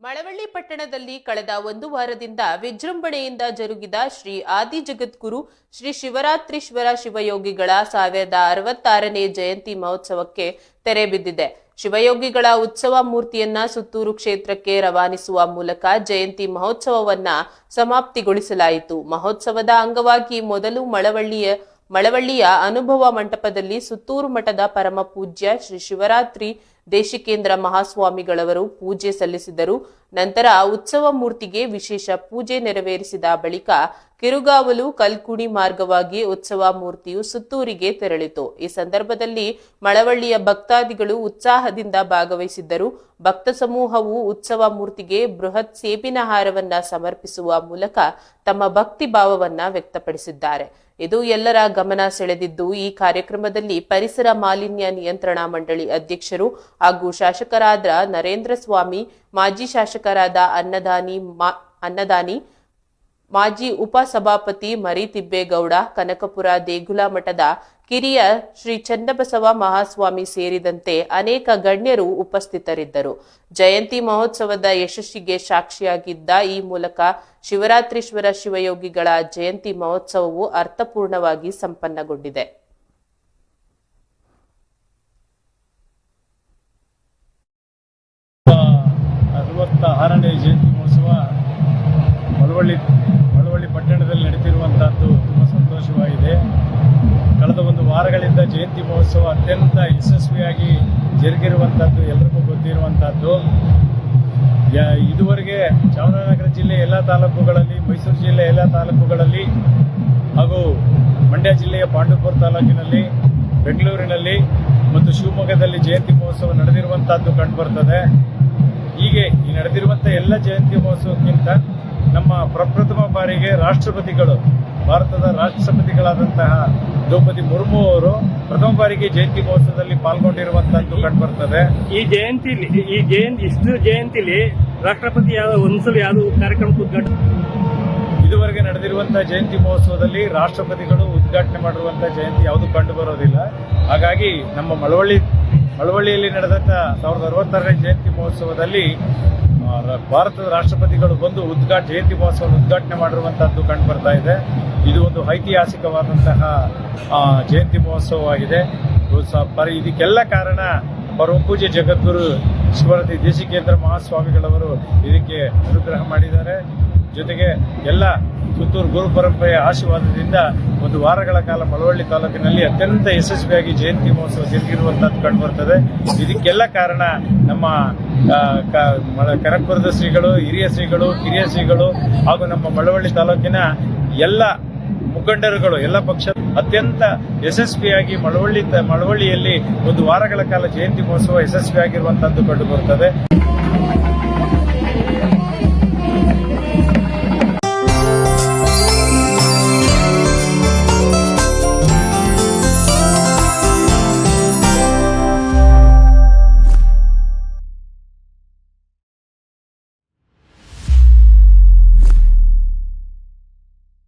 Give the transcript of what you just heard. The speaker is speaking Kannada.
ಮಳವಳ್ಳಿ ಪಟ್ಟಣದಲ್ಲಿ ಕಳೆದ ಒಂದು ವಾರದಿಂದ ವಿಜೃಂಭಣೆಯಿಂದ ಜರುಗಿದ ಶ್ರೀ ಆದಿ ಜಗದ್ಗುರು ಶ್ರೀ ಶಿವರಾತ್ರೀಶ್ವರ ಶಿವಯೋಗಿಗಳ 1066ನೇ ಜಯಂತಿ ಮಹೋತ್ಸವಕ್ಕೆ ತೆರೆ ಬಿದ್ದಿದೆ. ಶಿವಯೋಗಿಗಳ ಉತ್ಸವ ಮೂರ್ತಿಯನ್ನ ಸುತ್ತೂರು ಕ್ಷೇತ್ರಕ್ಕೆ ರವಾನಿಸುವ ಮೂಲಕ ಜಯಂತಿ ಮಹೋತ್ಸವವನ್ನ ಸಮಾಪ್ತಿಗೊಳಿಸಲಾಯಿತು. ಮಹೋತ್ಸವದ ಅಂಗವಾಗಿ ಮೊದಲು ಮಳವಳ್ಳಿಯ ಅನುಭವ ಮಂಟಪದಲ್ಲಿ ಸುತ್ತೂರು ಮಠದ ಪರಮ ಪೂಜ್ಯ ಶ್ರೀ ಶಿವರಾತ್ರಿ ದೇಶಿಕೇಂದ್ರ ಮಹಾಸ್ವಾಮಿಗಳವರು ಪೂಜೆ ಸಲ್ಲಿಸಿದರು. ನಂತರ ಉತ್ಸವ ಮೂರ್ತಿಗೆ ವಿಶೇಷ ಪೂಜೆ ನೆರವೇರಿಸಿದ ಬಳಿಕ ಕಿರುಗಾವಲು ಕಲ್ಕುಣಿ ಮಾರ್ಗವಾಗಿ ಉತ್ಸವ ಮೂರ್ತಿಯು ಸುತ್ತೂರಿಗೆ ತೆರಳಿತು. ಈ ಸಂದರ್ಭದಲ್ಲಿ ಮಳವಳ್ಳಿಯ ಭಕ್ತಾದಿಗಳು ಉತ್ಸಾಹದಿಂದ ಭಾಗವಹಿಸಿದ್ದರು. ಭಕ್ತ ಸಮೂಹವು ಉತ್ಸವ ಮೂರ್ತಿಗೆ ಬೃಹತ್ ಸೇಬಿನ ಹಾರವನ್ನ ಸಮರ್ಪಿಸುವ ಮೂಲಕ ತಮ್ಮ ಭಕ್ತಿ ಭಾವವನ್ನ ವ್ಯಕ್ತಪಡಿಸಿದ್ದಾರೆ. ಇದು ಎಲ್ಲರ ಗಮನ ಸೆಳೆದಿದ್ದು, ಈ ಕಾರ್ಯಕ್ರಮದಲ್ಲಿ ಪರಿಸರ ಮಾಲಿನ್ಯ ನಿಯಂತ್ರಣಾ ಮಂಡಳಿ ಅಧ್ಯಕ್ಷರು ಹಾಗೂ ಶಾಸಕರಾದ ನರೇಂದ್ರ ಸ್ವಾಮಿ, ಮಾಜಿ ಶಾಸಕರಾದ ಅನ್ನದಾನಿ, ಮಾಜಿ ಉಪಸಭಾಪತಿ ಮರಿತಿಬ್ಬೇಗೌಡ, ಕನಕಪುರ ದೇಗುಲ ಮಠದ ಕಿರಿಯ ಶ್ರೀ ಚನ್ನಬಸವ ಮಹಾಸ್ವಾಮಿ ಸೇರಿದಂತೆ ಅನೇಕ ಗಣ್ಯರು ಉಪಸ್ಥಿತರಿದ್ದರು. ಜಯಂತಿ ಮಹೋತ್ಸವದ ಯಶಸ್ಸಿಗೆ ಸಾಕ್ಷಿಯಾಗಿದ್ದ ಈ ಮೂಲಕ ಶಿವರಾತ್ರೀಶ್ವರ ಶಿವಯೋಗಿಗಳ ಜಯಂತಿ ಮಹೋತ್ಸವವು ಅರ್ಥಪೂರ್ಣವಾಗಿ ಸಂಪನ್ನಗೊಂಡಿದೆ. ಜಯಂತಿ ಮಹೋತ್ಸವ ಮಳವಳ್ಳಿ ಪಟ್ಟಣದಲ್ಲಿ ನಡೀತಿರುವಂತಹದ್ದು ತುಂಬ ಸಂತೋಷವಾಗಿದೆ. ಕಳೆದ ಒಂದು ವಾರಗಳಿಂದ ಜಯಂತಿ ಮಹೋತ್ಸವ ಅತ್ಯಂತ ಯಶಸ್ವಿಯಾಗಿ ಜರುಗಿರುವಂತಹದ್ದು ಎಲ್ಲರಿಗೂ ಗೊತ್ತಿರುವಂತಹದ್ದು. ಇದುವರೆಗೆ ಚಾಮರಾಜನಗರ ಜಿಲ್ಲೆ ಎಲ್ಲ ತಾಲೂಕುಗಳಲ್ಲಿ, ಮೈಸೂರು ಜಿಲ್ಲೆ ಎಲ್ಲ ತಾಲೂಕುಗಳಲ್ಲಿ ಹಾಗೂ ಮಂಡ್ಯ ಜಿಲ್ಲೆಯ ಪಾಂಡವಪುರ ತಾಲೂಕಿನಲ್ಲಿ, ಬೆಂಗಳೂರಿನಲ್ಲಿ ಮತ್ತು ಶಿವಮೊಗ್ಗದಲ್ಲಿ ಜಯಂತಿ ಮಹೋತ್ಸವ ನಡೆದಿರುವಂತಹದ್ದು ಕಂಡುಬರ್ತದೆ. ಹೀಗೆ ಈ ನಡೆದಿರುವಂಥ ಎಲ್ಲ ಜಯಂತಿ ಮಹೋತ್ಸವಕ್ಕಿಂತ ನಮ್ಮ ಪ್ರಪ್ರಥಮ ಬಾರಿಗೆ ರಾಷ್ಟ್ರಪತಿಗಳು, ಭಾರತದ ರಾಷ್ಟ್ರಪತಿಗಳಾದಂತಹ ದ್ರೌಪದಿ ಮುರ್ಮು ಅವರು ಪ್ರಥಮ ಬಾರಿಗೆ ಜಯಂತಿ ಮಹೋತ್ಸವದಲ್ಲಿ ಪಾಲ್ಗೊಂಡಿರುವಂತಹದ್ದು ಕಂಡುಬರ್ತದೆ. ಇಷ್ಟು ಜಯಂತಿಲಿ ರಾಷ್ಟ್ರಪತಿ ಒಂದ್ಸಲ ಯಾವುದು ಕಾರ್ಯಕ್ರಮಕ್ಕೆ ಉದ್ಘಾಟನೆ? ಇದುವರೆಗೆ ನಡೆದಿರುವಂತಹ ಜಯಂತಿ ಮಹೋತ್ಸವದಲ್ಲಿ ರಾಷ್ಟ್ರಪತಿಗಳು ಉದ್ಘಾಟನೆ ಮಾಡಿರುವಂತಹ ಜಯಂತಿ ಯಾವುದು ಕಂಡು ಬರೋದಿಲ್ಲ. ಹಾಗಾಗಿ ನಮ್ಮ ಮಳವಳ್ಳಿಯಲ್ಲಿ ನಡೆದಂತ 1066ನೇ ಜಯಂತಿ ಮಹೋತ್ಸವದಲ್ಲಿ ಭಾರತದ ರಾಷ್ಟ್ರಪತಿಗಳು ಬಂದು ಜಯಂತಿ ಮಹೋತ್ಸವ ಉದ್ಘಾಟನೆ ಮಾಡಿರುವಂತಹದ್ದು ಕಂಡು ಬರ್ತಾ ಇದೆ. ಇದು ಒಂದು ಐತಿಹಾಸಿಕವಾದಂತಹ ಜಯಂತಿ ಮಹೋತ್ಸವವಾಗಿದೆ. ಇದಕ್ಕೆಲ್ಲ ಕಾರಣ ಪರಮ ಪೂಜ್ಯ ಜಗದ್ಗುರು ಶಿವರಾತ್ರಿ ದೇಶಿಕೇಂದ್ರ ಮಹಾಸ್ವಾಮಿಗಳವರು ಇದಕ್ಕೆ ಅನುಗ್ರಹ ಮಾಡಿದ್ದಾರೆ. ಜೊತೆಗೆ ಎಲ್ಲ ಸುತ್ತೂರು ಗುರು ಪರಂಪರೆಯ ಆಶೀರ್ವಾದದಿಂದ ಒಂದು ವಾರಗಳ ಕಾಲ ಮಳವಳ್ಳಿ ತಾಲೂಕಿನಲ್ಲಿ ಅತ್ಯಂತ ಯಶಸ್ವಿಯಾಗಿ ಜಯಂತಿ ಮಹೋತ್ಸವ ಜರುಗಿರುವಂತಹದ್ದು ಕಂಡುಬರ್ತದೆ. ಇದಕ್ಕೆಲ್ಲ ಕಾರಣ ನಮ್ಮ ಕನಕಪುರದ ಶ್ರೀಗಳು, ಹಿರಿಯ ಶ್ರೀಗಳು, ಕಿರಿಯ ಶ್ರೀಗಳು ಹಾಗೂ ನಮ್ಮ ಮಳವಳ್ಳಿ ತಾಲೂಕಿನ ಎಲ್ಲ ಮುಖಂಡರುಗಳು, ಎಲ್ಲ ಪಕ್ಷ ಅತ್ಯಂತ ಯಶಸ್ವಿಯಾಗಿ ಮಳವಳ್ಳಿಯಲ್ಲಿ ಒಂದು ವಾರಗಳ ಕಾಲ ಜಯಂತಿ ಮಹೋತ್ಸವ ಯಶಸ್ವಿಯಾಗಿರುವಂತಹದ್ದು ಕಂಡುಬರುತ್ತದೆ.